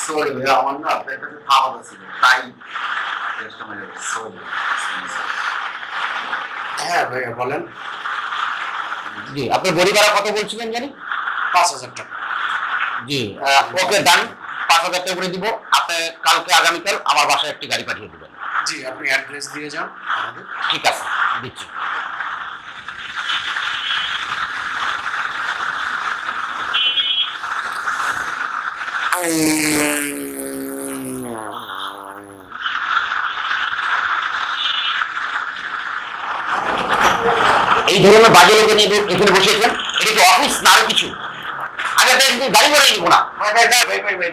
Sorry ভাইয়া, আমার না পেটে খাওয়া ছিল তাই। হ্যাঁ ভাইয়া বলেন। জি, আপনার বডি ভাড়া কত বলছিলেন জানি? 5,000 টাকা। জি, ওকে ডান। 5,000 টাকা করে দিব। আপনি কালকে আগামীকাল আমার বাসায় একটি গাড়ি পাঠিয়ে দেবেন। জি, আপনি অ্যাড্রেস দিয়ে যান আমাদের। ঠিক আছে, দিচ্ছি। এই ধরনের বাজে লোকে নিয়ে এখানে বসেছেন, এটা কি অফিস না আরো কিছু? আগে গাড়ি করে নিব না। ভাই ভাই ভাই ভাই ভাই